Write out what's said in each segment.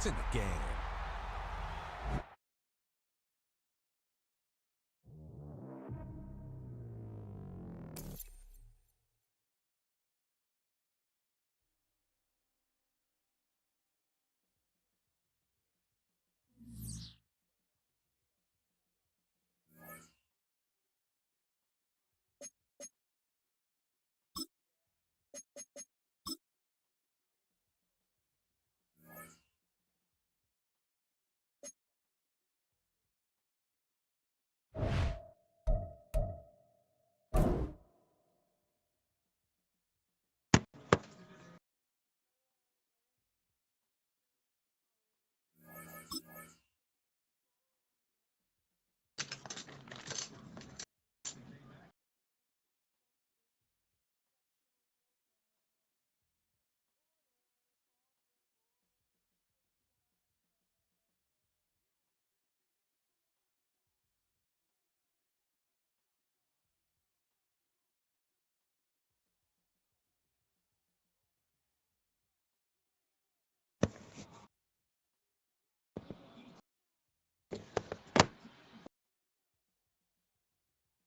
It's in the game.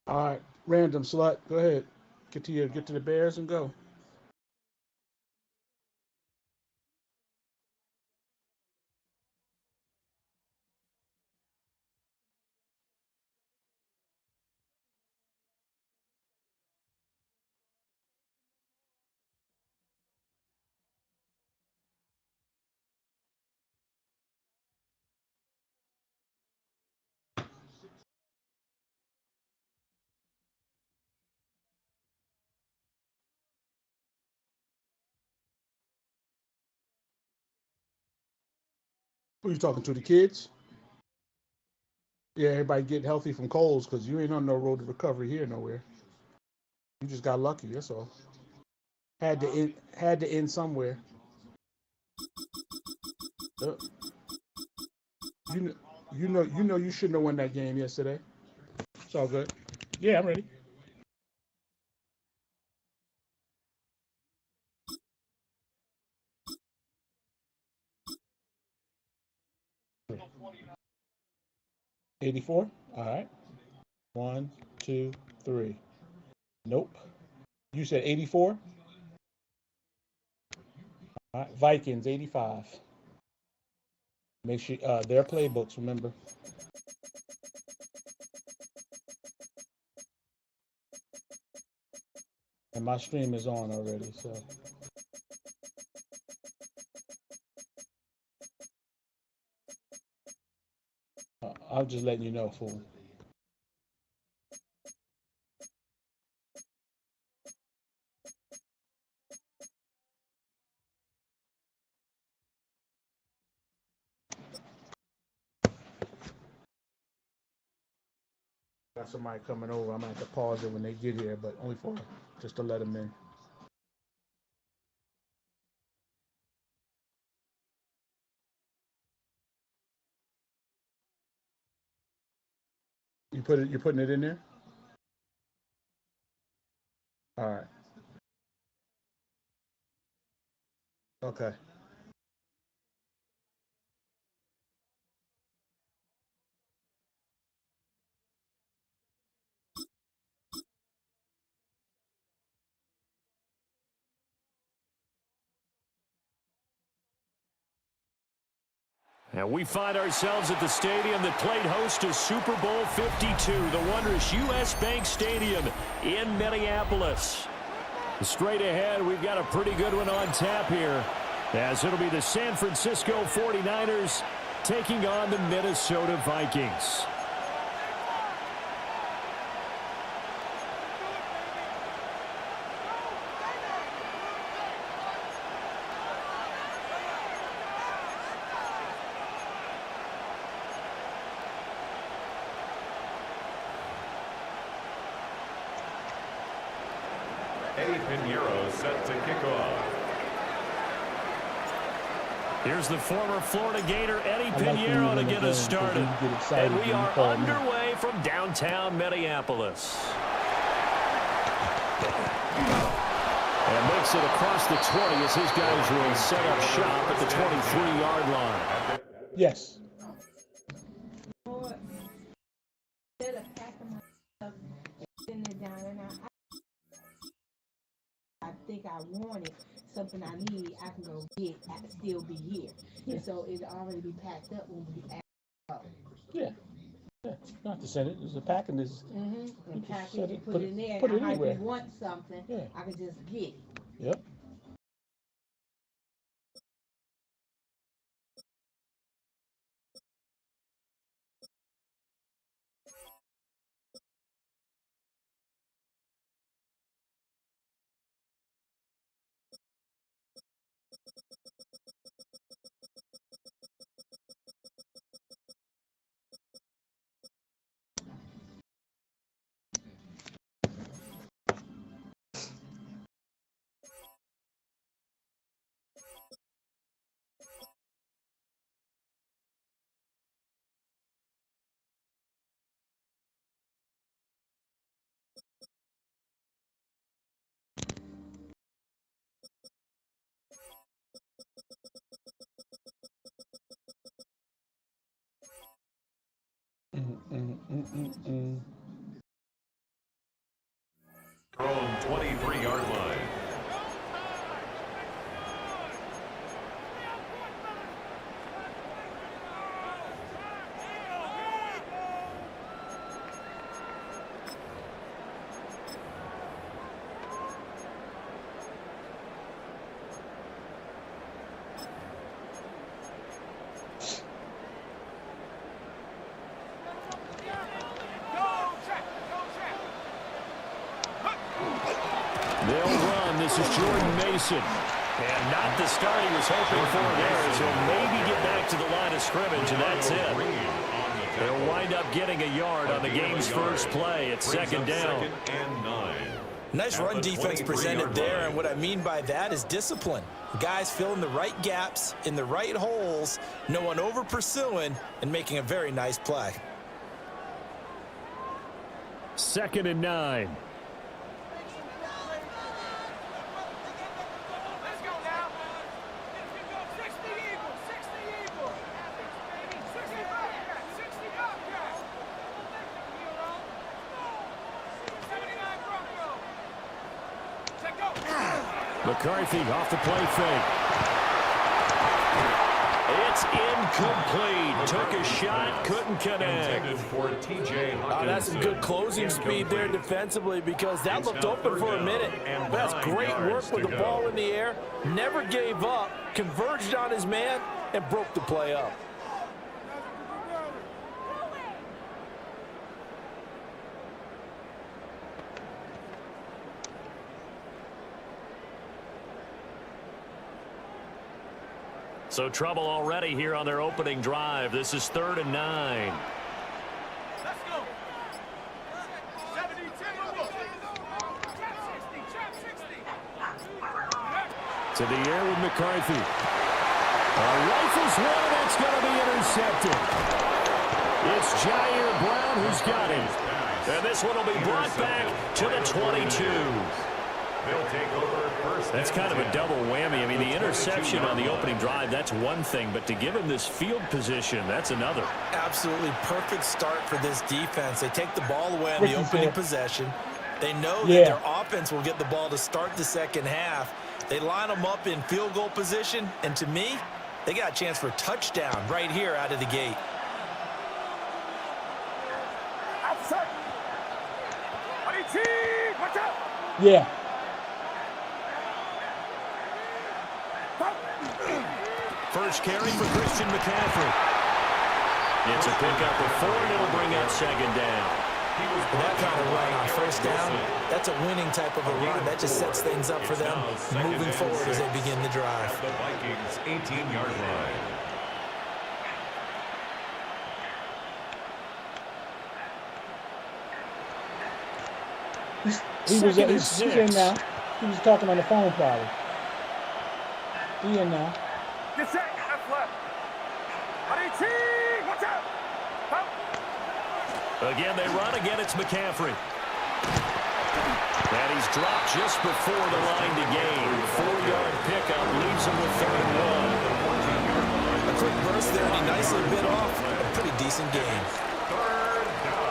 All right, random slut. Go ahead. Get to the Bears and go. Who you talking to? The kids? Yeah, everybody get healthy from colds because you ain't on no road to recovery here nowhere. You just got lucky. That's all. Had to end somewhere. Yep. You know, you shouldn't have won that game yesterday. It's all good. Yeah, I'm ready. 84. All right. One, two, three. Nope. You said 84. All right. Vikings 85. Make sure their playbooks. Remember. And my stream is on already, so I'm just letting you know, fool. Got somebody coming over. I'm gonna have to pause it when they get here, but only for just to let them in. You're putting it in there. All right. Okay. And we find ourselves at the stadium that played host to Super Bowl 52, the wondrous U.S. Bank Stadium in Minneapolis. Straight ahead, we've got a pretty good one on tap here, as it'll be the San Francisco 49ers taking on the Minnesota Vikings. Set to kick off. Here's the former Florida Gator Eddie Pinheiro to get us started. And we are underway from downtown Minneapolis. And gets it across the 20 as his guys will set up shop at the 23-yard line. Yes. I think I wanted something I need, I can go get, I can still be here. Yeah. And so it'll already be packed up when we ask. Yeah. Yeah. Not to send it. There's a packing. There's. And pack set it and put it in there. Put it And anywhere. if you want something, Yeah. I can just get it. Yep. From 23-yard line. They'll run. This is Jordan Mason. And not the start he was hoping for there, as he'll maybe get back to the line of scrimmage, and that's it. They'll wind up getting a yard on the game's first play. It's second down. Nice run defense presented there, and what I mean by that is discipline. Guys filling the right gaps in the right holes, no one over pursuing, and making a very nice play. 2nd and 9. McCarthy off the play fake. It's incomplete. Took a shot, couldn't connect. For TJ Hawkins. That's some good closing speed there defensively, because that looked open for a minute. That's great work with the ball in the air. Never gave up, converged on his man, and broke the play up. So trouble already here on their opening drive. This is 3rd and 9. Let's go. 70, 10, to the air with McCarthy. Rifles one, that's going to be intercepted. It's Jair Brown who's got him. And this one will be brought back to the 22. They'll take over first. That's kind of a double whammy. I mean, the interception on the opening drive, that's one thing. But to give him this field position, that's another. Absolutely perfect start for this defense. They take the ball away on the opening possession. They know that their offense will get the ball to start the second half. They line them up in field goal position. And to me, they got a chance for a touchdown right here out of the gate. Yeah. First carry for Christian McCaffrey. It's a pickup of 4, and it'll bring up second down. That kind of run on first down, that's a winning type of a run. That just sets things up for them moving forward as they begin the drive. The Vikings 18-yard line. He's in now. He was talking on the phone probably. He in now. Get set. Left, left. Watch out. Again, they run. Again, it's McCaffrey. And he's dropped just before the line to gain. 4-yard pickup leaves him with 3rd and 1. A quick burst there, and he nicely bit off a pretty decent game. Third down.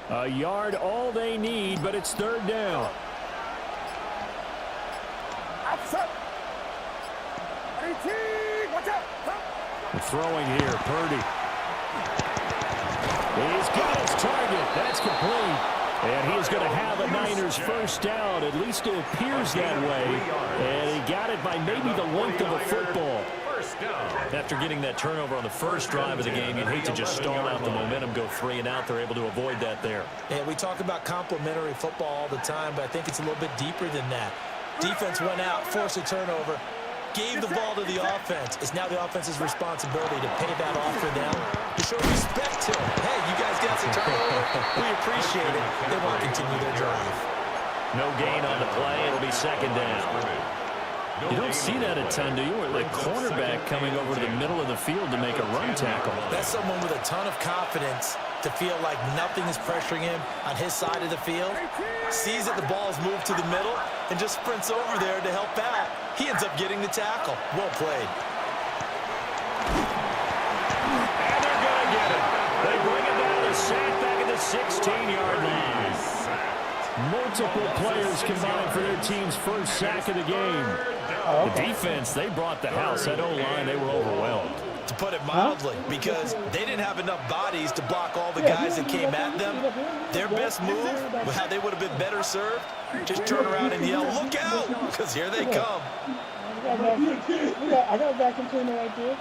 A yard all they need, but it's 3rd down. Outside. 18. Watch out. Throwing here, Purdy. He's got his target. That's complete. And he's going to have a Niners first down. At least it appears that way. And he got it by maybe the length of a football. After getting that turnover on the first drive of the game, you'd hate to just stall out the momentum, go 3 and out. They're able to avoid that there. Yeah, we talk about complementary football all the time, but I think it's a little bit deeper than that. Defense went out, forced a turnover, gave the ball to the offense. It's now the offense's responsibility to pay that off for them, to show respect to them. Hey, you guys got some turnover. We appreciate it. They want to continue their drive. No gain on the play. It'll be 2nd down. You don't see that a ton, do you? Where the cornerback coming over to the middle of the field to make a run tackle. That's someone with a ton of confidence to feel like nothing is pressuring him on his side of the field. Sees that the ball's moved to the middle and just sprints over there to help out. He ends up getting the tackle. Well played. And they're going to get it. They bring it down to sack back at the 16-yard line. Multiple players combined for their team's first sack of the game. The defense, they brought the house. That O-line, they were overwhelmed. To put it mildly, because they didn't have enough bodies to block all the guys that came at them. Their best move, how they would have been better served, just turn around and yell, "Look out!" Because here they come. I got a vacuum cleaner right there.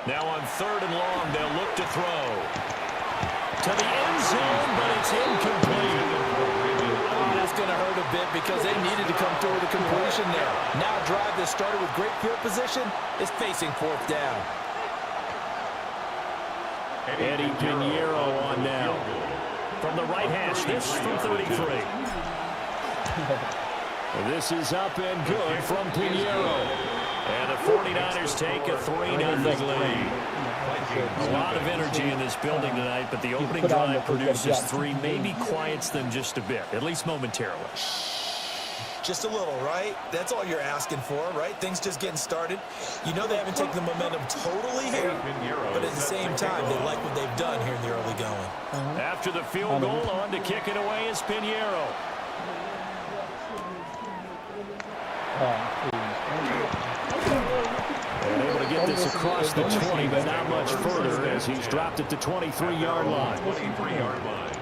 Now on 3rd and long, they'll look to throw. To the end zone, but it's incomplete. Oh, that's going to hurt a bit because they needed to come through with a completion there. Now a drive that started with great field position is facing 4th down. Eddie Pinheiro on now. From the right hash, this from 33. This is up and good from Pinheiro. And the 49ers take a 3-0 lead. A lot of energy in this building tonight, but the opening drive produces 3, maybe quiets them just a bit, at least momentarily. Just a little, right? That's all you're asking for, right? Things just getting started. You know they haven't taken the momentum totally here, but at the same time, they like what they've done here in the early going. After the field goal, on to kick it away is Pinheiro. And able to get this across the 20, but not much further as he's dropped it to 23-yard line. 23-yard line.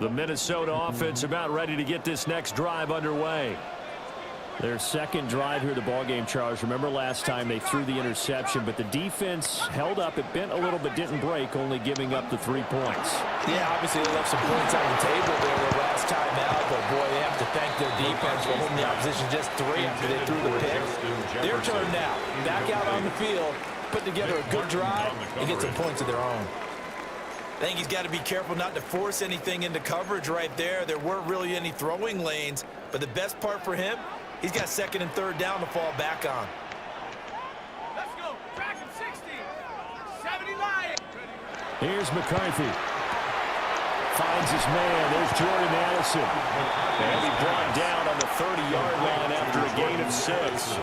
The Minnesota offense about ready to get this next drive underway. Their second drive here, the ballgame, Charles. Remember last time they threw the interception, but the defense held up. It bent a little but didn't break, only giving up the 3 points. Yeah, obviously they left some points on the table there their last time out, but boy, they have to thank their defense for holding the opposition just 3 after they threw the pick. Their turn now. Back out on the field, put together a good drive, and get some points of their own. I think he's got to be careful not to force anything into coverage right there. There weren't really any throwing lanes, but the best part for him, he's got 2nd and 3rd down to fall back on. Let's go. Back at 60. 70 Lions. Here's McCarthy. Finds his man. There's Jordan Addison. And he brought down on the 30-yard line after a gain of 6.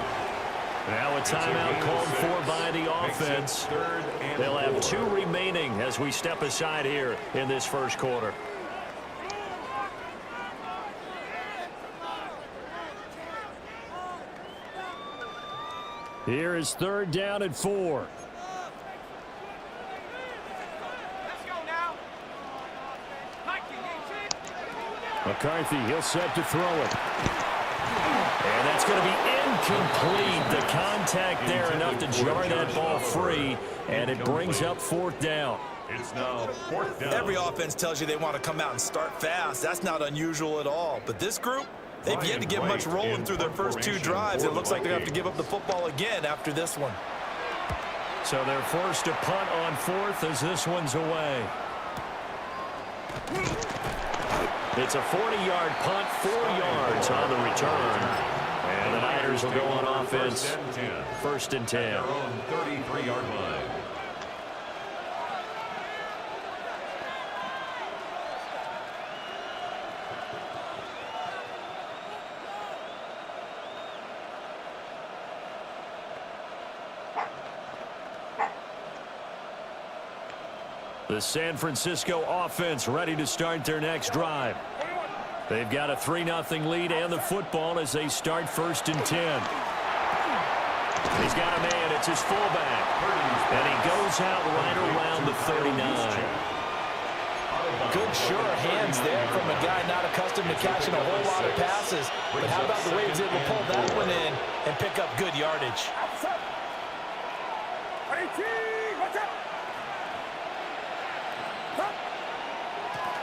Now a timeout called for by the offense. They'll have 2 remaining as we step aside here in this first quarter. Here is 3rd down and 4. Let's go now. McCarthy, he'll set to throw it. And that's going to be incomplete. The contact there enough to jar that ball free, and it brings up 4th down. It's now 4th down. Every offense tells you they want to come out and start fast. That's not unusual at all. But this group, they've yet to get much rolling through their first 2 drives. It looks like they're going to have to give up the football again after this one. So they're forced to punt on 4th as this one's away. It's a 40-yard punt, 4 yards on the return. And the Niners will go on offense. 1st and 10. Their own 33-yard line. The San Francisco offense ready to start their next drive. They've got a 3-0 lead and the football as they start 1st and 10. He's got a man. It's his fullback. And he goes out right around the 39. Good, sure hands there from a guy not accustomed to catching a whole lot of passes. But how about the way he was able to pull that one in and pick up good yardage?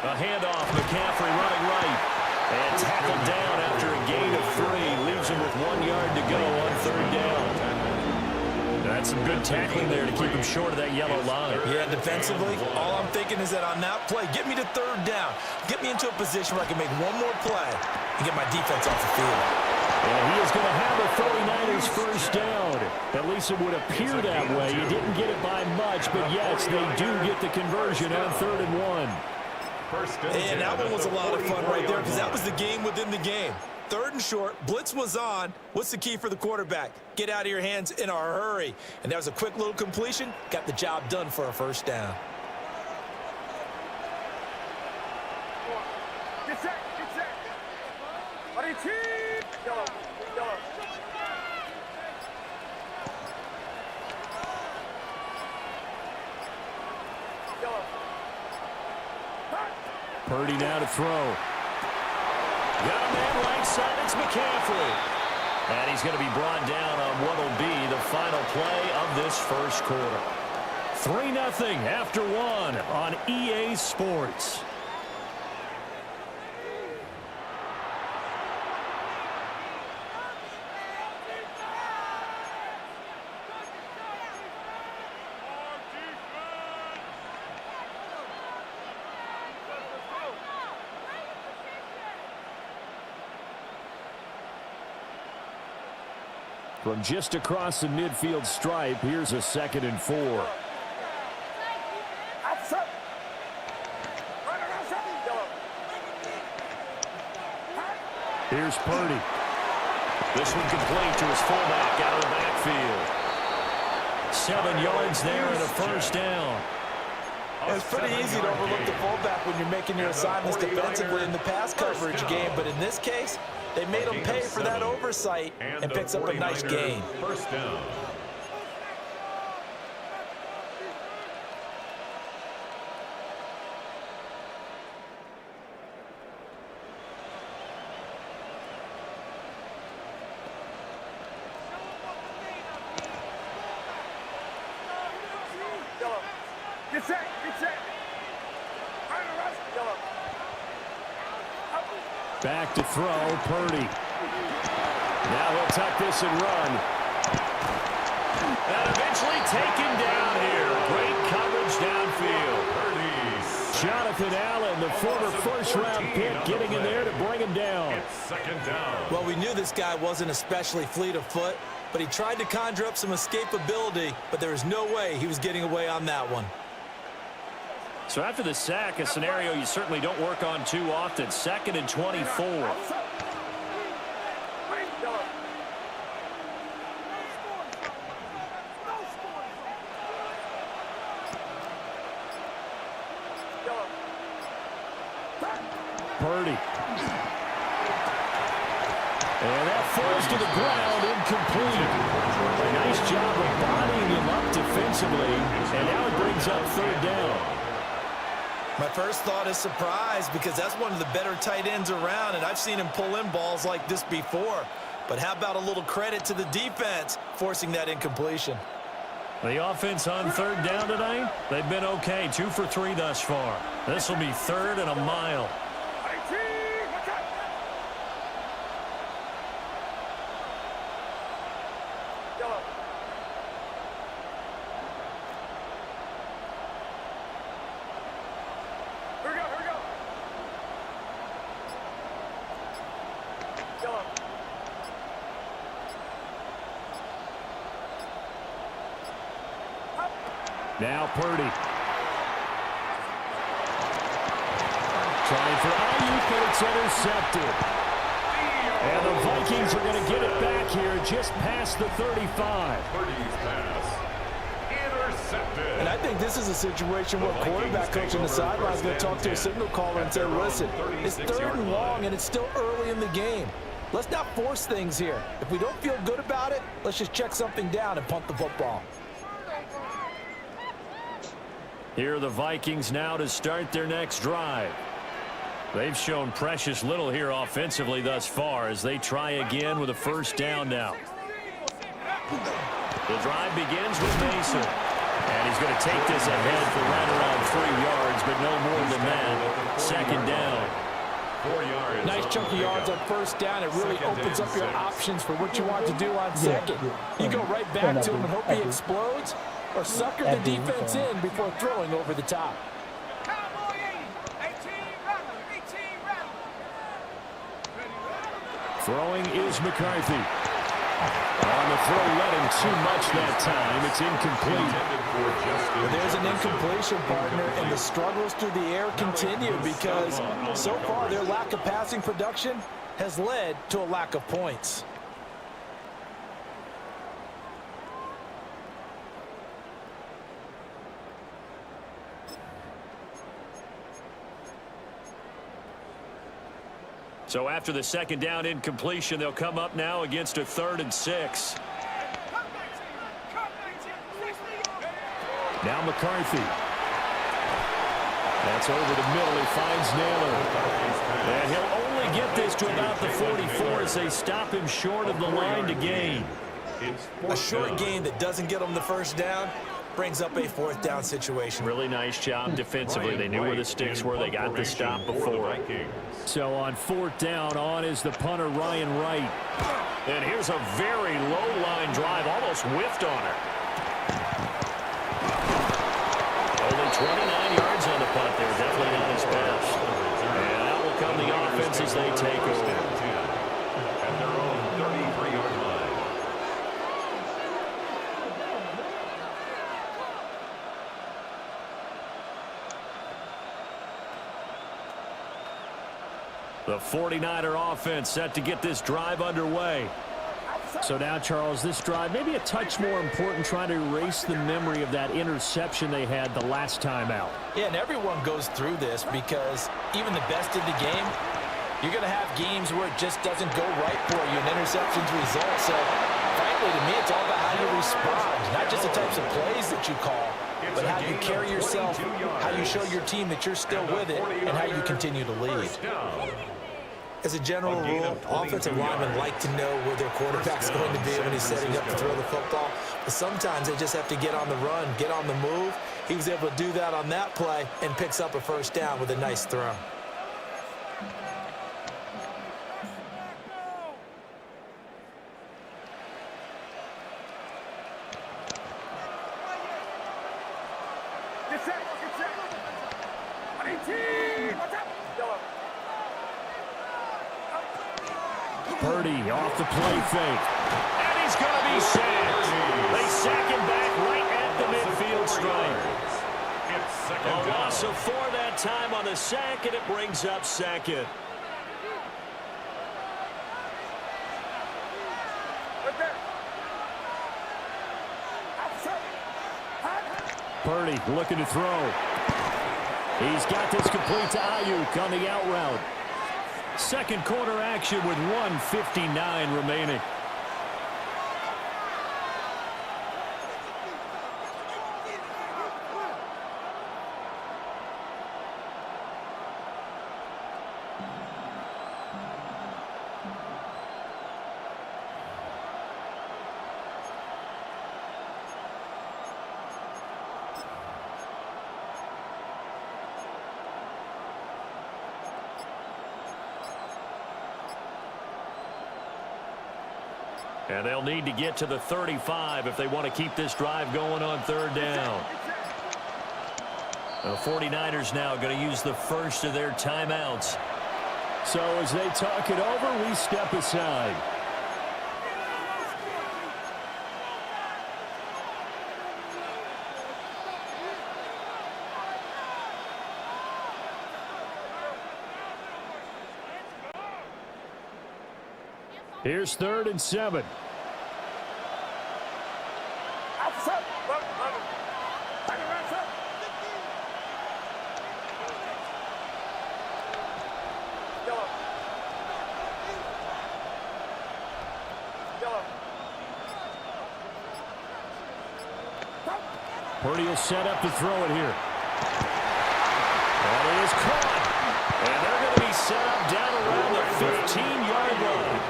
A handoff, McCaffrey running right. And tackled down after a gain of 3. Leaves him with 1 yard to go on 3rd down. That's some good tackling there to keep him short of that yellow line. Yeah, defensively, all I'm thinking is that on that play, get me to 3rd down. Get me into a position where I can make one more play and get my defense off the field. And he is going to have a 49ers first down. At least it would appear that way. He didn't get it by much, but yes, they do get the conversion on 3rd and 1. And that one was a lot of fun right there because that was the game within the game. 3rd and short, blitz was on. What's the key for the quarterback? Get out of your hands in a hurry. And that was a quick little completion. Got the job done for a first down. Get set, get set. Buddy, team. Yellow, yellow. Yellow. Purdy now to throw. Got a man right side. It's McCaffrey. And he's going to be brought down on what will be the final play of this first quarter. 3-0 after 1 on EA Sports. From just across the midfield stripe, here's a 2nd and 4. Here's Purdy. This one complete to his fullback out of the backfield. 7 yards there and a first down. It's pretty easy to overlook the fullback when you're making your assignments defensively in the pass coverage game, but in this case, they made him pay for that oversight and picks up a nice gain. First down. Get set, get set. Yellow. Back to throw, Purdy. Now he'll tuck this and run. And eventually taken down here. Great coverage downfield. Purdy. Jonathan Allen, the former first-round pick, getting in there to bring him down. It's 2nd down. Well, we knew this guy wasn't especially fleet of foot, but he tried to conjure up some escapability, but there was no way he was getting away on that one. So after the sack, a scenario you certainly don't work on too often. 2nd and 24. Purdy. And that falls to the ground, incomplete. A nice job of bodying him up defensively, and now it brings up 3rd down. My first thought is surprise because that's one of the better tight ends around, and I've seen him pull in balls like this before. But how about a little credit to the defense forcing that incompletion? The offense on third down tonight, they've been okay. 2 for 3 thus far. This will be 3rd and a mile. Now Purdy. Trying for Ayuk, but it's intercepted. And the Vikings are going to get it back here just past the 35. Purdy's pass intercepted. And I think this is a situation where quarterback coach on the sideline is going to talk to a signal caller and say, listen, it's 3rd and long and it's still early in the game. Let's not force things here. If we don't feel good about it, let's just check something down and punt the football. Here are the Vikings now to start their next drive. They've shown precious little here offensively thus far as they try again with a 1st down now. The drive begins with Mason. And he's going to take this ahead for right around 3 yards, but no more than that. 2nd down. 4 yards. Nice chunky yards on 1st down. It really opens up your options for what you want to do on 2nd. You go right back to him and hope he explodes, or sucker the defense in before throwing over the top. Throwing is McCarthy. On the throw, led him too much that time. It's incomplete. Well, there's an incompletion, partner, and the struggles through the air continue because so far their lack of passing production has led to a lack of points. So after the 2nd down incompletion, they'll come up now against a 3rd and 6. Now McCarthy. That's over the middle. He finds Naylor. And he'll only get this to about the 44 as they stop him short of the line to gain. A short gain that doesn't get them the 1st down brings up a 4th down situation. Really nice job defensively. They knew where the sticks were. They got the stop before. So on 4th down, on is the punter, Ryan Wright. And here's a very low-line drive, almost whiffed on her. Only 29 yards on the punt there. Definitely not his best. And out will come the offense as they take over. At their own 33-yard line. The 49er offense set to get this drive underway. So now, Charles, this drive maybe a touch more important, trying to erase the memory of that interception they had the last time out. Yeah, and everyone goes through this because even the best in the game, you're going to have games where it just doesn't go right for you, and interceptions result. So, frankly, to me, it's all about how you respond, not just the types of plays that you call, but how you carry yourself, how you show your team that you're still with it, and how you continue to lead. As a general rule, offensive linemen like to know where their quarterback's going to be when he's setting up to throw the football. But sometimes they just have to get on the run, get on the move. He was able to do that on that play and picks up a 1st down with a nice throw. Purdy off the play fake. And he's going to be sacked. They sack him back right at the midfield stripe. A loss of 4 that time on the sack, and it brings up 2nd. Purdy looking to throw. He's got this complete to Ayuk on the out route. 2nd quarter action with 1:59 remaining. And they'll need to get to the 35 if they want to keep this drive going on third down. The 49ers now going to use the first of their timeouts. So as they talk it over, we step aside. Here's 3rd and 7. Purdy will set up to throw it here. And it is caught. And they're going to be set up down around the 15-yard line.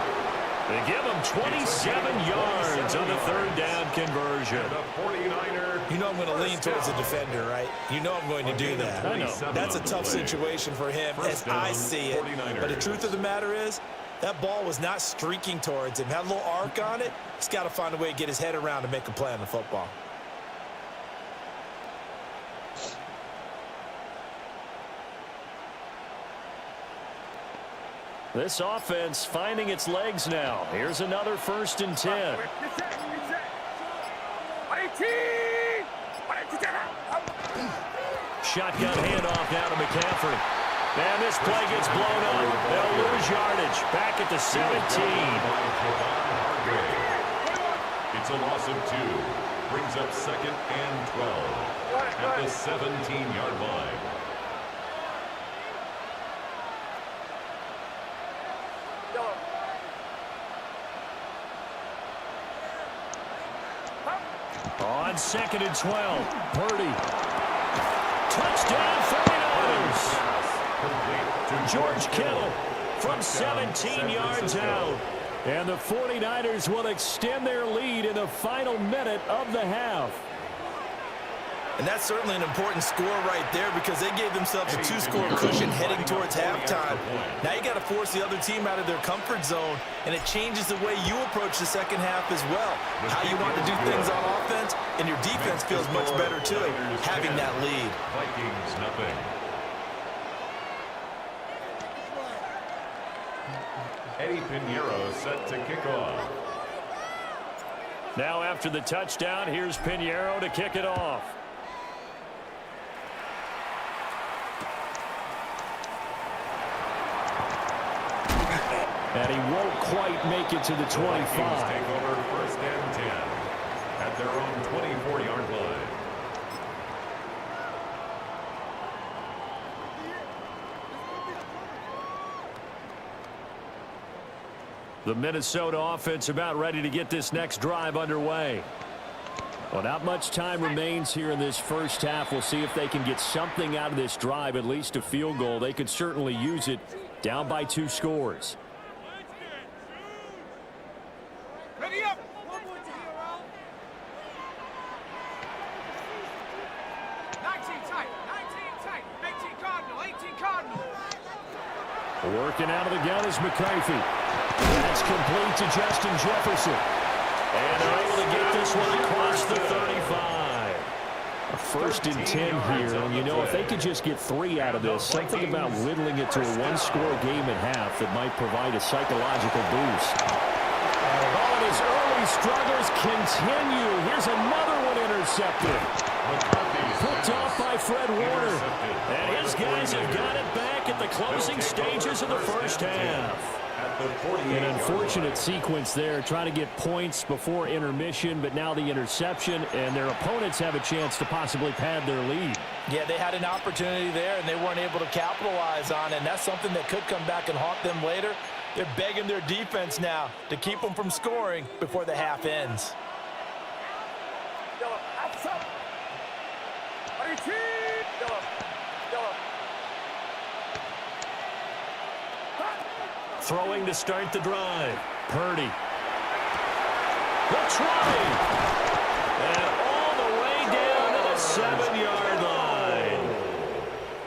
They give them 27 yards on the 3rd down conversion. You know I'm going to lean towards the defender, right? You know I'm going to do that. I know. That's a tough situation for him as I see it. But the truth of the matter is, that ball was not streaking towards him. Had a little arc on it. He's got to find a way to get his head around and make a play on the football. This offense finding its legs now. Here's another 1st and 10. Shotgun handoff now to McCaffrey. And this play gets blown up. They'll lose yardage. Back at the 17. It's a loss of 2. Brings up 2nd and 12 at the 17-yard line. On 2nd and 12, Purdy. Touchdown 49ers. George Kittle from 17 yards out. And the 49ers will extend their lead in the final minute of the half. And that's certainly an important score right there because they gave themselves a 2-score cushion heading towards halftime. Now you got to force the other team out of their comfort zone, and it changes the way you approach the second half as well. How you want to do things on offense, and your defense feels much better too, having that lead. Vikings nothing. Eddie Pinheiro set to kick off. Now after the touchdown, here's Pinheiro to kick it off. And he won't quite make it to the 25. Take over 1st and 10 at their own 24-yard line. The Minnesota offense about ready to get this next drive underway. Well, not much time remains here in this first half. We'll see if they can get something out of this drive, at least a field goal. They could certainly use it, down by 2 scores. Ready up. 19 tight. 18 Cardinal. 18 Cardinal. Working out of the gun is McCarthy. That's complete to Justin Jefferson. And they're able to get this one across the 35. A 1st and 10 here. And, you know, if they could just get 3 out of this, something about whittling it to a 1-score game at half that might provide a psychological boost. Oh, and his early struggles continue. Here's another one intercepted. Picked off by Fred Warner. And his guys have got it back at the closing stages of the first half. An unfortunate sequence there, trying to get points before intermission, but now the interception, and their opponents have a chance to possibly pad their lead. Yeah, they had an opportunity there, and they weren't able to capitalize on it, and that's something that could come back and haunt them later. They're begging their defense now to keep them from scoring before the half ends. Throwing to start the drive. Purdy. The try. And all the way down to the 7-yard line.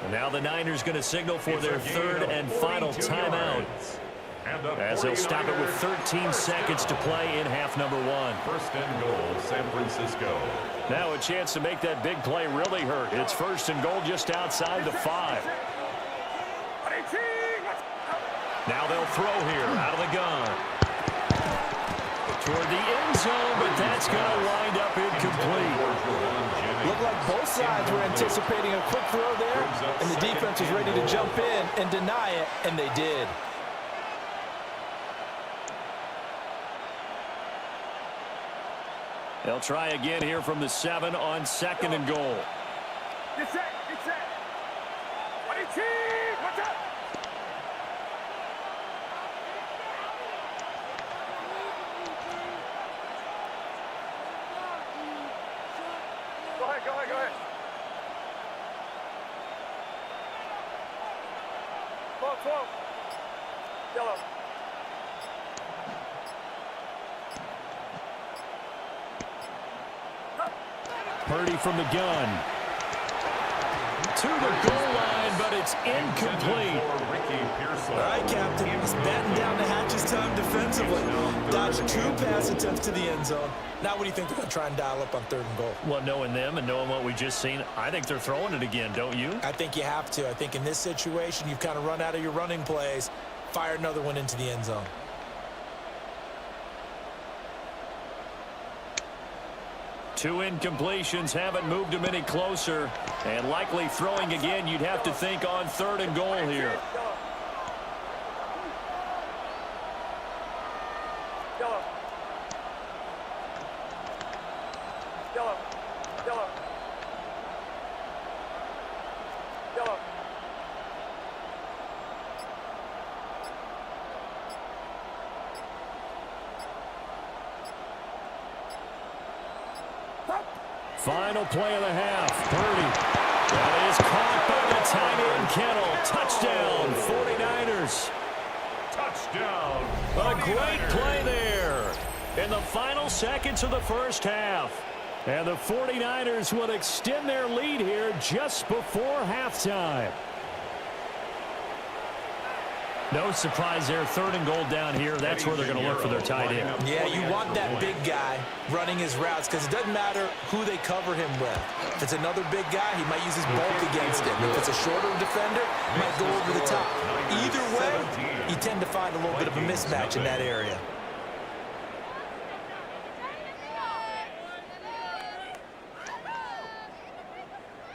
And now the Niners going to signal for their 3rd and final timeout. as they'll stop it with 13 seconds to play in half number one. First and goal, San Francisco. Now a chance to make that big play really hurt. It's first and goal just outside the 5. Now they'll throw here out of the gun. Toward the end zone, but that's going to wind up incomplete. Looked like both sides were anticipating a quick throw there, and the defense was ready to jump in and deny it, and they did. They'll try again here from the 7 on second and goal. Get set, get set. Watch out. Go ahead. Flow. Yellow. Purdy from the gun. To the goal line, but it's incomplete. All right, Captain. He's batting down the hatches time defensively. Dodged 2 pass attempts to the end zone. Now what do you think they're going to try and dial up on third and goal? Well, knowing them and knowing what we just seen, I think they're throwing it again, don't you? I think you have to. I think in this situation, you've kind of run out of your running plays. Fire another one into the end zone. Two incompletions haven't moved him any closer. And likely throwing again, you'd have to think on third and goal here. Final play of the half. Purdy. That is caught by the tight end, Kittle. Touchdown, 49ers. Touchdown. A great play there in the final seconds of the first half. And the 49ers will extend their lead here just before halftime. No surprise there. Third and goal down here. That's where they're going to look for their tight end. Yeah, you want that big guy running his routes because it doesn't matter who they cover him with. If it's another big guy, he might use his bulk against him. If it's a shorter defender, he might go over the top. Either way, you tend to find a little bit of a mismatch in that area.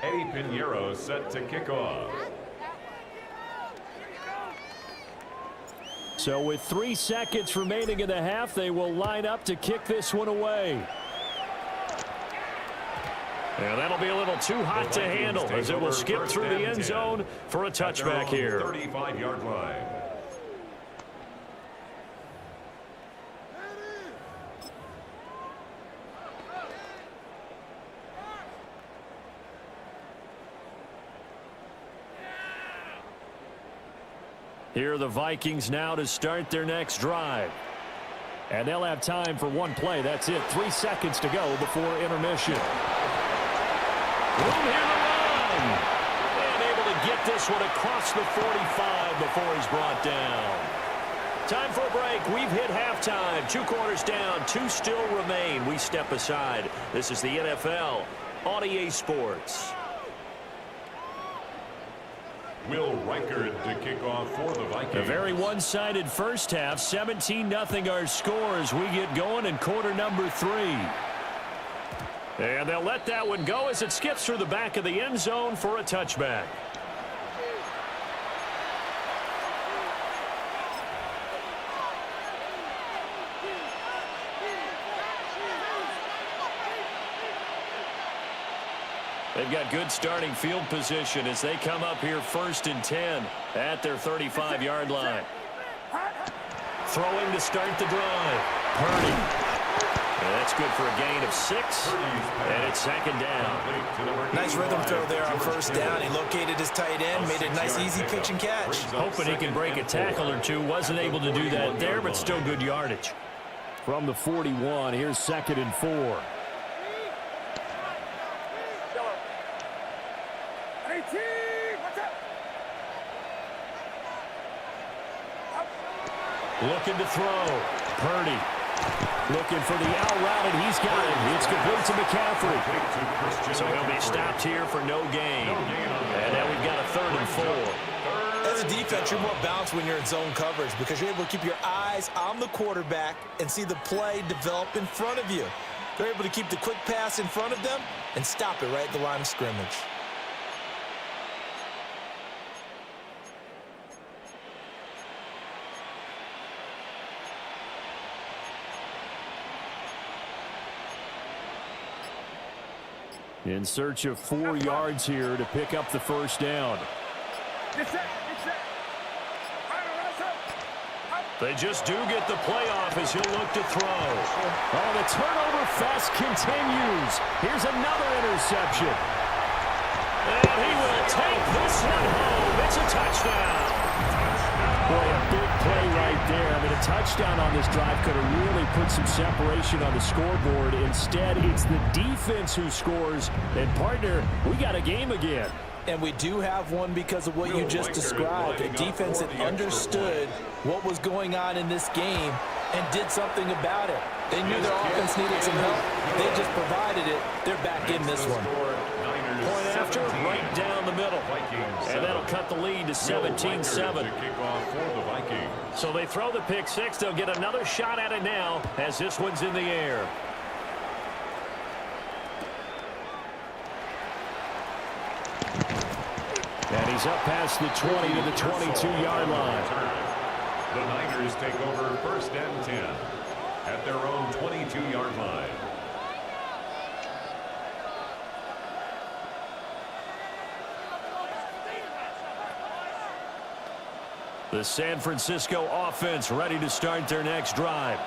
Eddie Pinheiro set to kick off. So with 3 seconds remaining in the half, they will line up to kick this one away. And that'll be a little too hot to handle as it will skip through the end zone for a touchback here. 35-yard line. Here are the Vikings now to start their next drive. And they'll have time for one play. That's it. 3 seconds to go before intermission. Room here to run. And able to get this one across the 45 before he's brought down. Time for a break. We've hit halftime. 2 quarters down. 2 still remain. We step aside. This is the NFL on EA Sports. Will Reichard to kick off for the Vikings. A very one-sided first half. 17-0 our score as we get going in quarter number 3. And they'll let that one go as it skips through the back of the end zone for a touchback. They've got good starting field position as they come up here 1st and 10 at their 35-yard line. Throwing to start the drive. Purdy. And that's good for a gain of 6. And it's 2nd down. Nice rhythm throw there on 1st down. He located his tight end, made a nice easy pitch and catch. Hoping he can break a tackle or two. Wasn't able to do that there, but still good yardage. From the 41, here's 2nd and 4. Looking to throw. Purdy. Looking for the out route, and he's got it. It's complete to McCaffrey. So he'll be stopped here for no gain. And now we've got a 3rd and 4. As a defense, you're more balanced when you're in zone coverage because you're able to keep your eyes on the quarterback and see the play develop in front of you. They're able to keep the quick pass in front of them and stop it right at the line of scrimmage. In search of 4 yards here to pick up the first down. They just do get the play off as he'll look to throw. Oh, the turnover fest continues. Here's another interception. And he will take this one home. It's a touchdown. Boy, a big play right there. I mean, a touchdown on this drive could have really put some separation on the scoreboard. Instead, it's the defense who scores. And, partner, we got a game again. And we do have one because of what you just described. A defense that understood what was going on in this game and did something about it. They knew their offense needed some help. They just provided it. They're back in this one. Point after, right down the middle. And that'll cut the lead to 17-7. So they throw the pick six. They'll get another shot at it now as this one's in the air. And he's up past the 20 to the 22-yard line. The Niners take over 1st and 10 at their own 22-yard line. The San Francisco offense ready to start their next drive.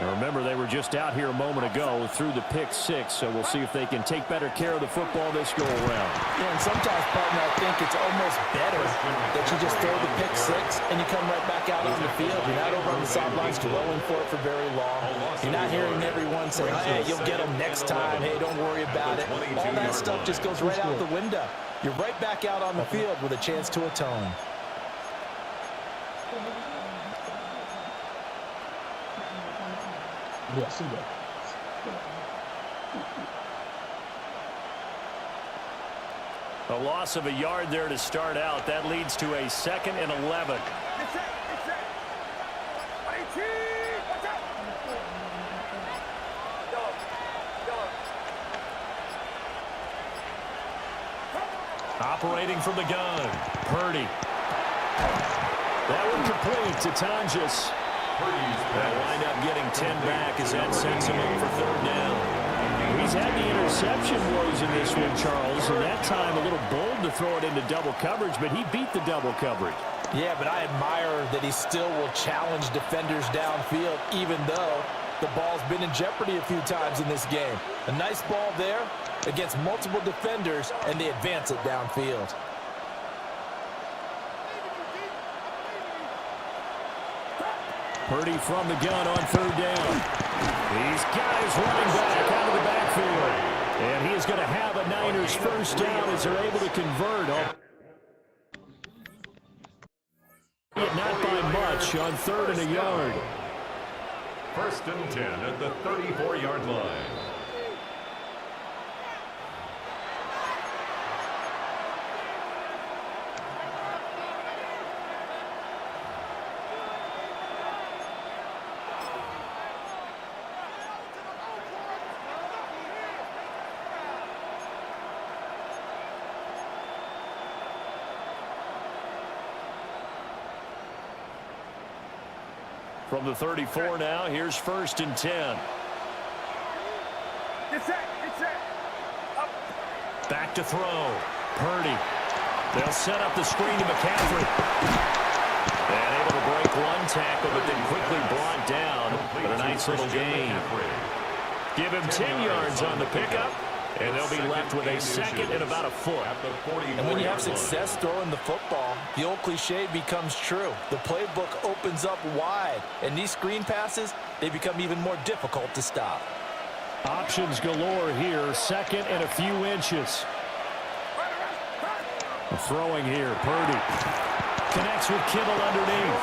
And remember, they were just out here a moment ago through the pick six, so we'll see if they can take better care of the football this go-around. Yeah, and sometimes, partner, I think it's almost better that you just throw the pick six and you come right back out on the field. You're not over on the sidelines dwelling for it for very long. You're not hearing everyone say, hey, you'll get them next time. Hey, don't worry about it. All that stuff just goes right out the window. You're right back out on the field with a chance to atone. Yeah, see that. A loss of a yard there to start out. That leads to a 2nd and 11. Operating from the gun. Purdy. That one complete to Tonjes. They'll wind up getting 10 back as that sets him up for 3rd down. He's had the interception woes in this one, Charles, and that time a little bold to throw it into double coverage, but he beat the double coverage. Yeah, but I admire that he still will challenge defenders downfield, even though the ball's been in jeopardy a few times in this game. A nice ball there against multiple defenders, and they advance it downfield. Purdy from the gun on 3rd down. He's got his running back out of the backfield. And he is going to have a Niners first down as they're able to convert. Not by much on 3rd and a yard. 1st and 10 at the 34-yard line. From the 34 now, here's 1st and 10. Back to throw. Purdy. They'll set up the screen to McCaffrey. And able to break one tackle, but then quickly brought down. But a nice little gain. Give him 10 yards on the pickup. And they'll be left with a 2nd and about a foot. And when you have success throwing the football, the old cliche becomes true. The playbook opens up wide. And these screen passes, they become even more difficult to stop. Options galore here. 2nd and a few inches. Throwing here. Purdy connects with Kittle underneath.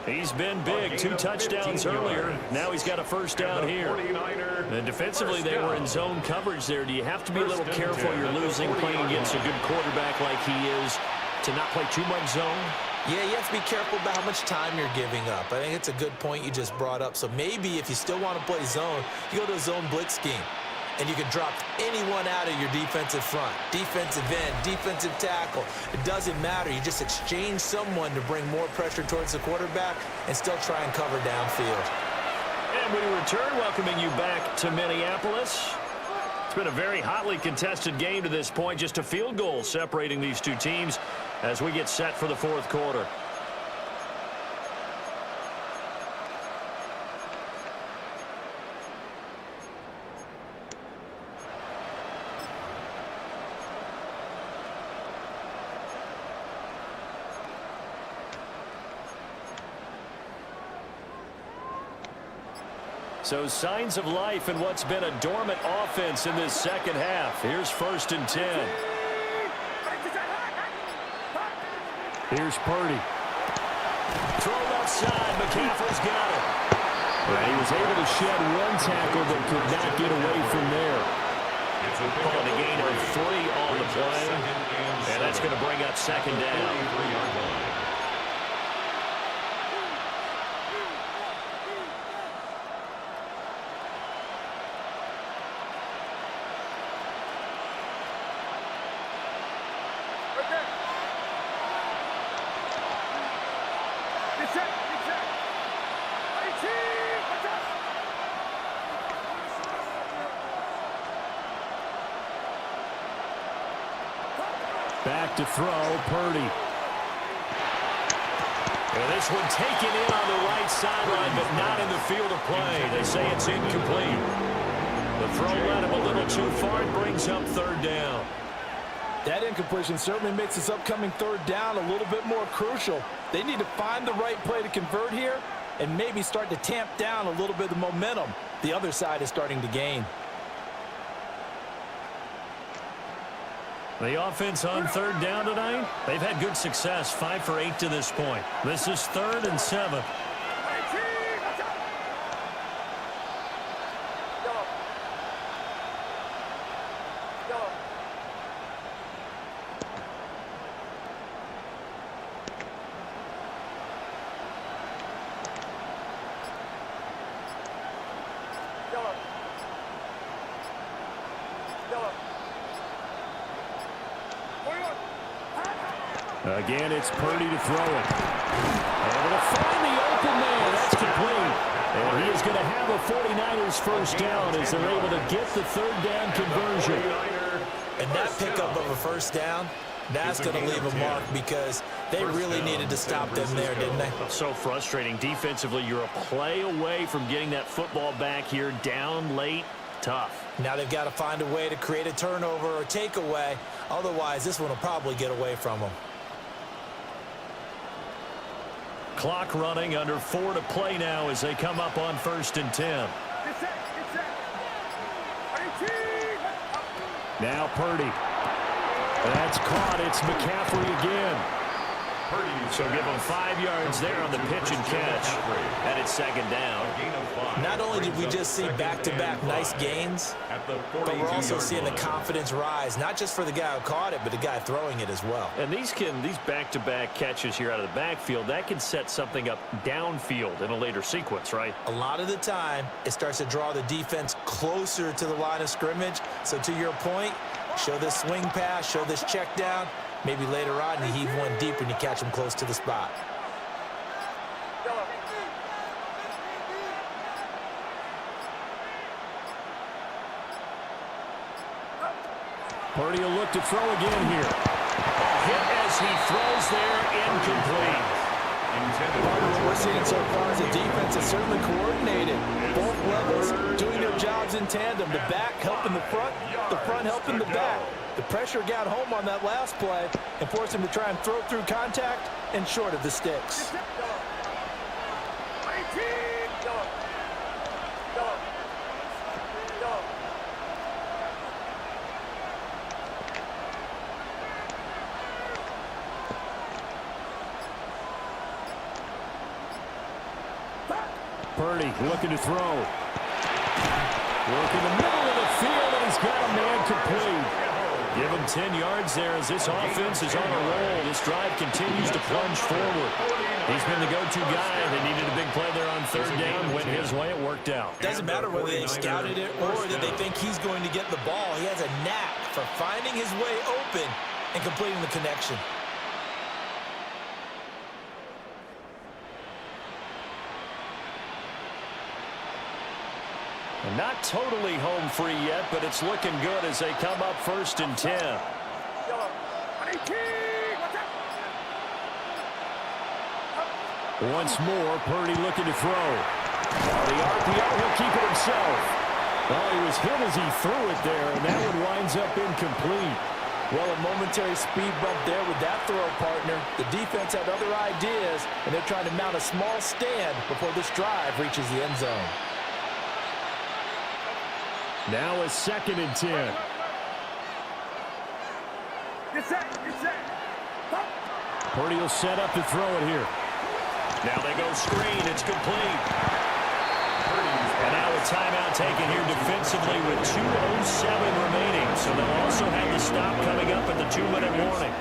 He's been big. 2 touchdowns earlier. Now he's got a first down here. And defensively, they were in zone coverage there. Do you have to be a little careful? You're losing playing against a good quarterback like he is to not play too much zone? Yeah, you have to be careful about how much time you're giving up. I think it's a good point you just brought up. So maybe if you still want to play zone, you go to a zone blitz scheme. And you can drop anyone out of your defensive front, defensive end, defensive tackle. It doesn't matter. You just exchange someone to bring more pressure towards the quarterback and still try and cover downfield. And we return, welcoming you back to Minneapolis. It's been a very hotly contested game to this point. Just a field goal separating these two teams as we get set for the fourth quarter. So signs of life in what's been a dormant offense in this second half. Here's 1st and 10. Here's Purdy. Throw outside. McCaffrey's got it. And he was able to shed one tackle but could not get away from there. Calling a gain of 3 on the play. And that's going to bring up 2nd down. Back to throw, Purdy. And this one taken in on the right sideline, but not in the field of play. They say it's incomplete. The throw led him a little too far. It brings up 3rd down. That incompletion certainly makes this upcoming 3rd down a little bit more crucial. They need to find the right play to convert here and maybe start to tamp down a little bit of the momentum the other side is starting to gain. The offense on 3rd down tonight, they've had good success, 5 for 8 to this point. This is 3rd and 7. Again, it's Purdy to throw it. Able to find the open man. That's complete. And he is going to have a 49ers first down as they're able to get the 3rd down conversion. And that pickup of a first down, that's going to leave a mark because they really needed to stop them there, didn't they? So frustrating. Defensively, you're a play away from getting that football back here down late. Tough. Now they've got to find a way to create a turnover or takeaway. Otherwise, this one will probably get away from them. Clock running, under 4 to play now as they come up on 1st and 10. Now Purdy. That's caught. It's McCaffrey again. So give him 5 yards there on the pitch and catch. And it's 2nd down. Not only did we just see back-to-back nice gains, but we're also seeing the confidence rise, not just for the guy who caught it, but the guy throwing it as well. And these back-to-back catches here out of the backfield, that can set something up downfield in a later sequence, right? A lot of the time, it starts to draw the defense closer to the line of scrimmage. So to your point, show this swing pass, show this check down. Maybe later on, you heave one deep and you catch him close to the spot. Purdy will look to throw again here. Hit as he throws there, incomplete. Part of what we're seeing so far is the defense is certainly coordinated. Both levels doing their jobs in tandem. The back helping the front helping the back. The pressure got home on that last play and forced him to try and throw through contact and short of the sticks. Purdy looking to throw. Working the middle of the field, and he's got a man complete. Give him 10 yards there as this offense is on a roll. This drive continues to plunge forward. He's been the go-to guy. They needed a big play there on third down. Went his way. It worked out. Doesn't matter whether they scouted it or that they think he's going to get the ball. He has a knack for finding his way open and completing the connection. Not totally home free yet, but it's looking good as they come up 1st and 10. Once more, Purdy looking to throw. The RPO, he'll keep it himself. Well, he was hit as he threw it there, and that one winds up incomplete. Well, a momentary speed bump there with that throw, partner. The defense had other ideas, and they're trying to mount a small stand before this drive reaches the end zone. Now a 2nd and 10. Purdy will set up to throw it here. Now they go screen. It's complete. And now a timeout taken here defensively with 2:07 remaining. So they'll also have the stop coming up at the 2-minute warning.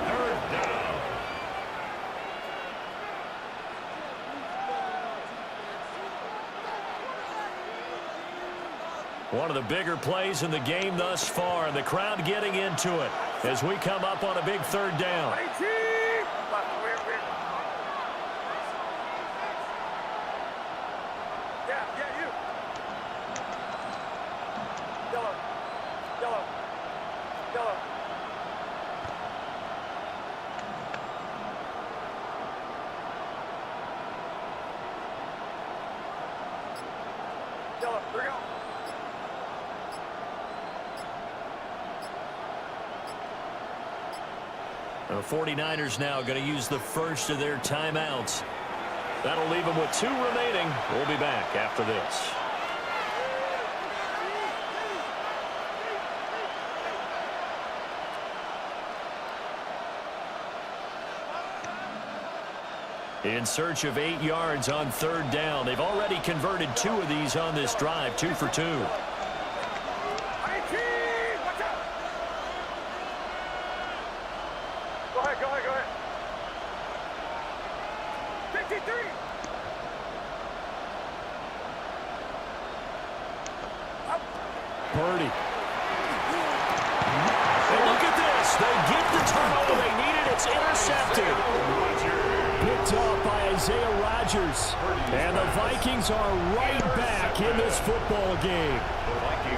One of the bigger plays in the game thus far, and the crowd getting into it as we come up on a big 3rd down. The 49ers now going to use the first of their timeouts. That'll leave them with 2 remaining. We'll be back after this. In search of 8 yards on 3rd down. They've already converted 2 of these on this drive, 2 for 2. Purdy. And look at this. They get the turnover they needed. It's intercepted. Picked off by Isaiah Rodgers. And the Vikings are right back in this football game.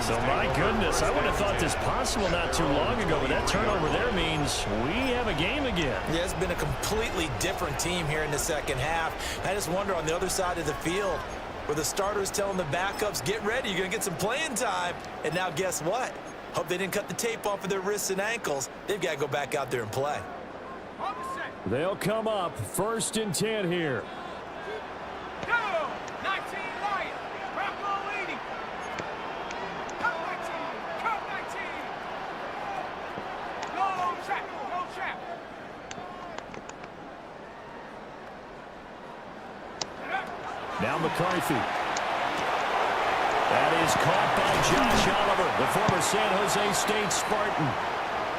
So, my goodness, I would have thought this possible not too long ago, but that turnover there means we have a game again. Yeah, it's been a completely different team here in the second half. I just wonder on the other side of the field, where the starters telling the backups, get ready, you're going to get some playing time. And now guess what? Hope they didn't cut the tape off of their wrists and ankles. They've got to go back out there and play. They'll come up 1st and 10 here. Go! 19 Lions. Bravo leading. Cut 19. Cut 19. Go trap. Go trap. Now McCarthy. That is caught by Josh Oliver, the former San Jose State Spartan.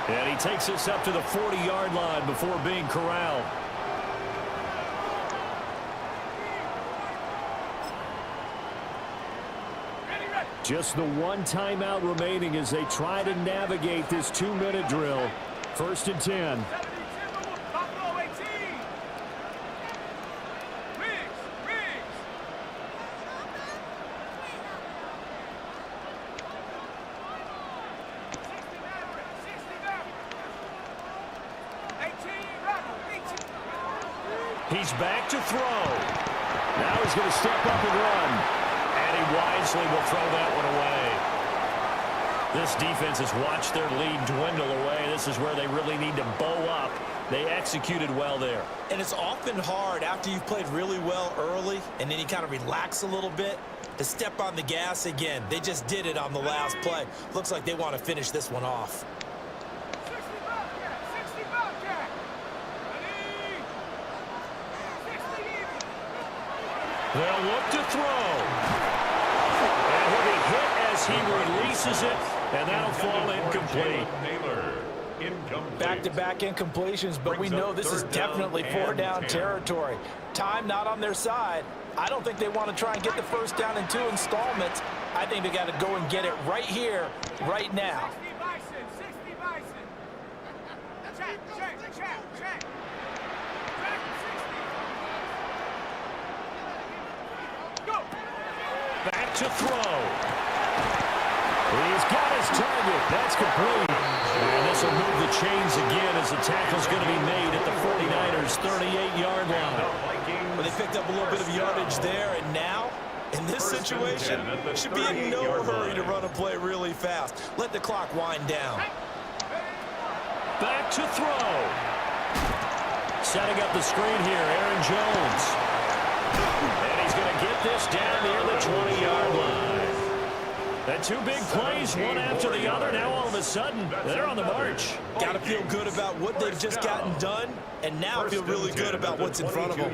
And he takes us up to the 40-yard line before being corralled. Just the 1 timeout remaining as they try to navigate this 2-minute drill. 1st and 10. He's back to throw. Now he's going to step up and run. And he wisely will throw that one away. This defense has watched their lead dwindle away. This is where they really need to bow up. They executed well there. And it's often hard after you've played really well early and then you kind of relax a little bit to step on the gas again. They just did it on the last play. Looks like they want to finish this one off. They'll look to throw. as he releases it, and that'll fall incomplete. Back-to-back incompletions, but we know this is definitely four-down territory. Time not on their side. I don't think they want to try and get the first down in 2 installments. I think they got to go and get it right here, right now. 60 Bison, 60 Bison. Check. Track 60. Go. Back to throw. He's got his target. That's complete. And this will move the chains again as the tackle's going to be made at the 49ers' 38-yard line. Well, they picked up a little bit of yardage there, and now, in this situation, should be in no hurry to run a play really fast. Let the clock wind down. Back to throw. Setting up the screen here, Aaron Jones. And he's going to get this down near the 20-yard line. The 2 big plays, one after the other. Now all of a sudden, they're on the march. Got to feel good about what they've just gotten done, and now feel really good about what's in front of them.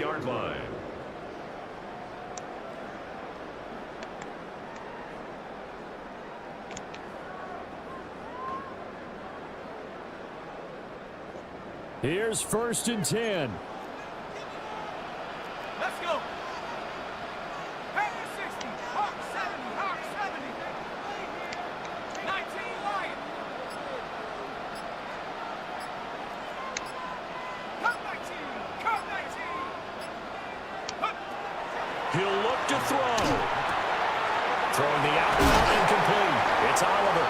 Here's 1st and 10. Let's go. Panther 60, Hawk 70, Hawk 70. 19 Lion. Cut 19. He'll look to throw. Throwing the out, incomplete. It's Oliver.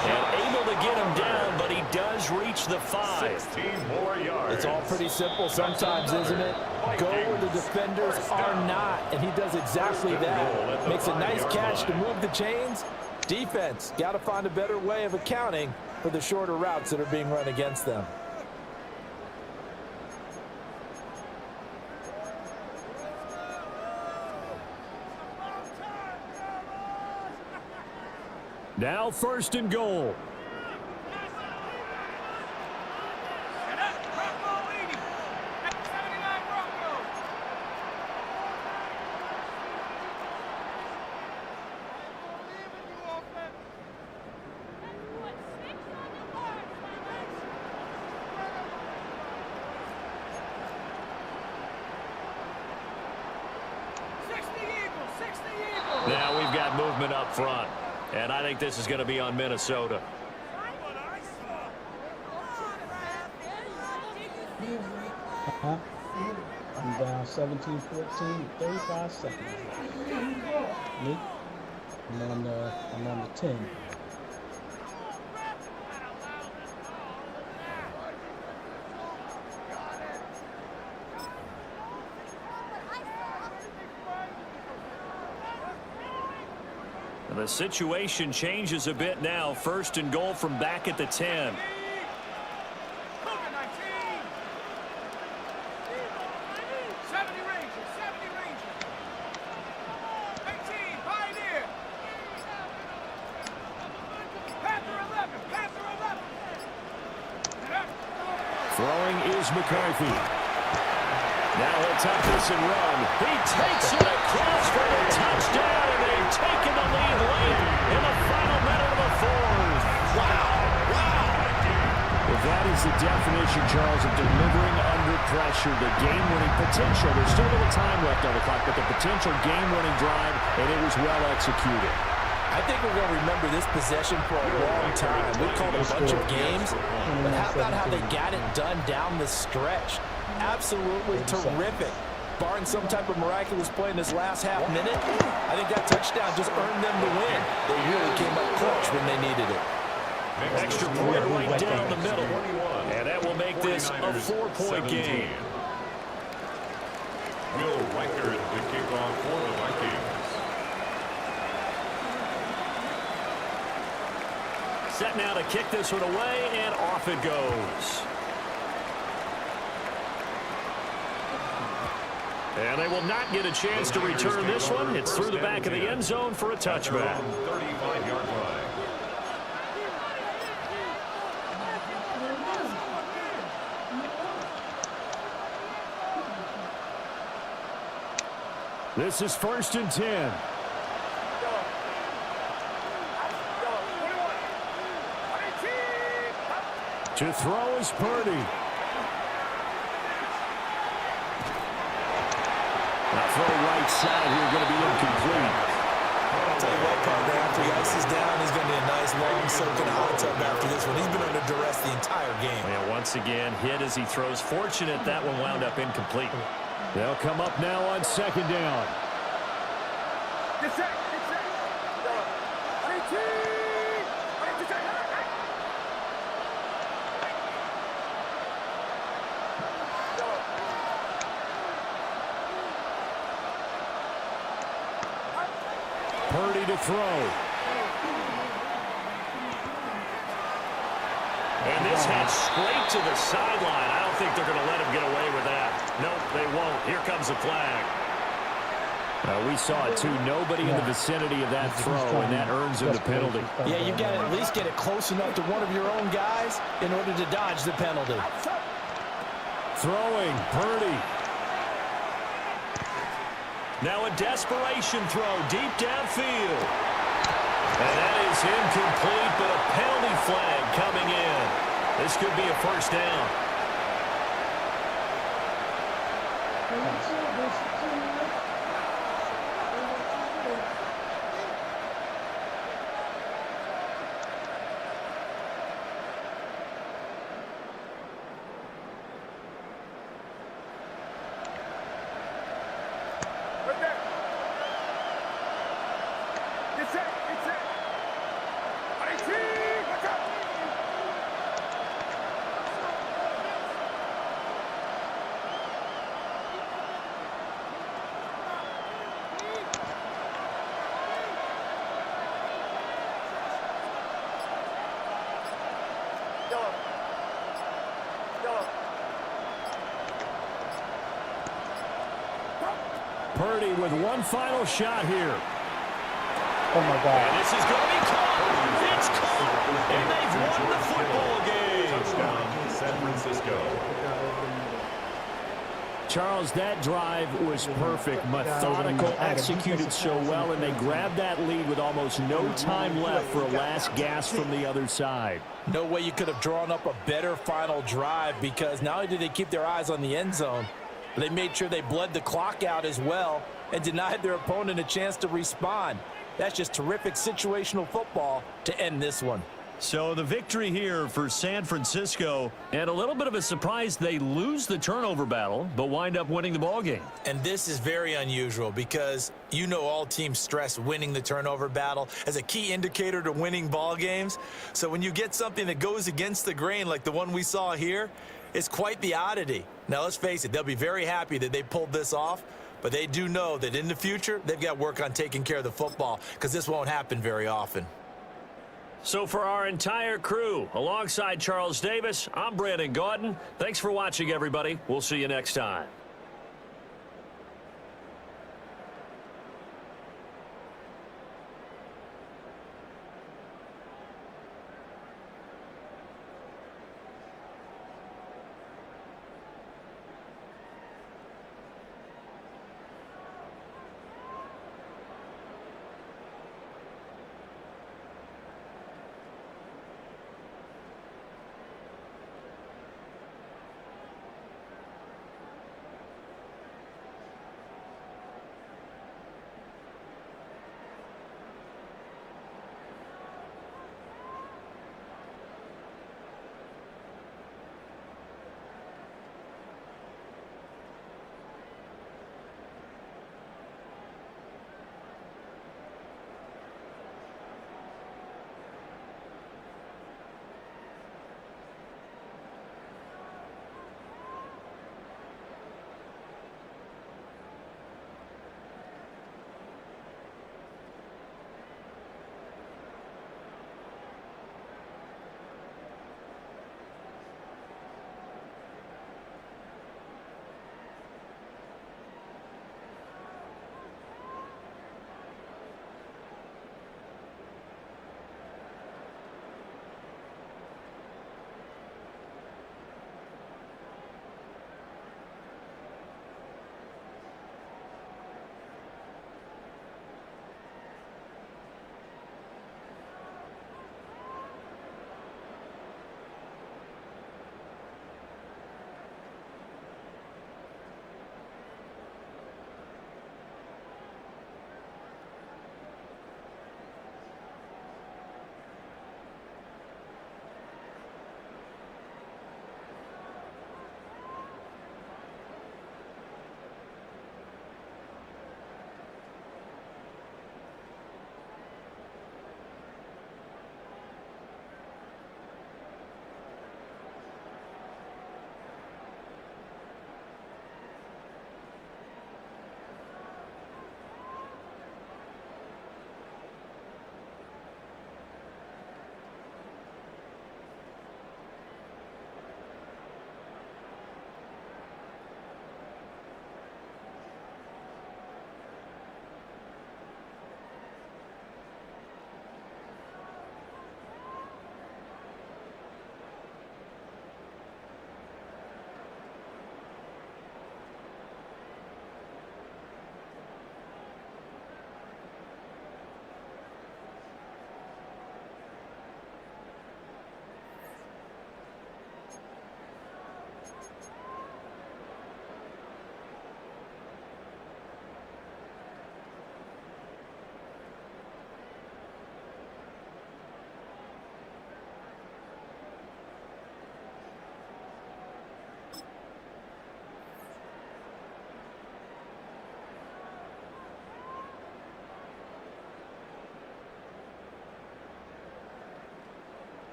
And able to get him down, but he does reach the 5. 16 more yards. It's all pretty simple sometimes, isn't it? Go where the defenders are not, and he does exactly that. Makes a nice catch to move the chains. Defense, got to find a better way of accounting for the shorter routes that are being run against them. Now 1st and goal. Set up, Bronco 80. 79 Bronco. Now we've got movement up front. And I think this is going to be on Minnesota. I'm down 17-14, 35 seconds. Nick, I'm on the 10. The situation changes a bit now. 1st and goal from back at the 10. Throwing is McCarthy. Now he'll tuck this and run. He takes it across for the touchdown, and they've taken the lead late in the final minute of the 4th. Wow. If that is the definition, Charles, of delivering under pressure, the game-winning potential. There's still a little time left on the clock, but the potential game-winning drive, and it was well executed. I think we're going to remember this possession for a long time. We called it a bunch of games, but how about how they got it done down the stretch? Absolutely terrific. Barring some type of miraculous play in this last half minute, I think that touchdown just earned them the win. They really came up clutch when they needed it. Extra point right down the middle, and that will make this a 4-point game. Will Riker the kickoff for the Vikings. Set now to kick this one away, and off it goes. And they will not get a chance to return this one. It's through the back of the end zone for a touchback. 35-yard line. This is 1st and 10. To throw is Purdy. Now throw right side here, going to be incomplete. I'll tell you what, partner, after he ices down, he's going to be a nice, long, soaking hot tub after this one. He's been under duress the entire game. And once again, hit as he throws. Fortunate that one wound up incomplete. They'll come up now on second down. Get set. Get set. Purdy to throw. And this heads straight to the sideline. I don't think they're going to let him get away with that. Nope, they won't. Here comes a flag. We saw it too. Nobody in the vicinity of that throw, and that earns him the penalty. Yeah, you've got to at least get it close enough to one of your own guys in order to dodge the penalty. Throwing, Purdy. Now a desperation throw deep downfield. And that is incomplete, but a penalty flag coming in. This could be a first down. Purdy with one final shot here. Oh, my God. And this is going to be caught. It's caught. And they've won the football game. Touchdown, San Francisco. Charles, that drive was perfect, methodical, executed so well, and they grabbed that lead with almost no time left for a last gasp from the other side. No way you could have drawn up a better final drive, because not only did they keep their eyes on the end zone, but they made sure they bled the clock out as well and denied their opponent a chance to respond. That's just terrific situational football to end this one. So the victory here for San Francisco, and a little bit of a surprise, they lose the turnover battle, but wind up winning the ball game. And this is very unusual because you know all teams stress winning the turnover battle as a key indicator to winning ball games. So when you get something that goes against the grain like the one we saw here, it's quite the oddity. Now let's face it, they'll be very happy that they pulled this off, but they do know that in the future, they've got work on taking care of the football because this won't happen very often. So for our entire crew, alongside Charles Davis, I'm Brandon Gaudin. Thanks for watching, everybody. We'll see you next time.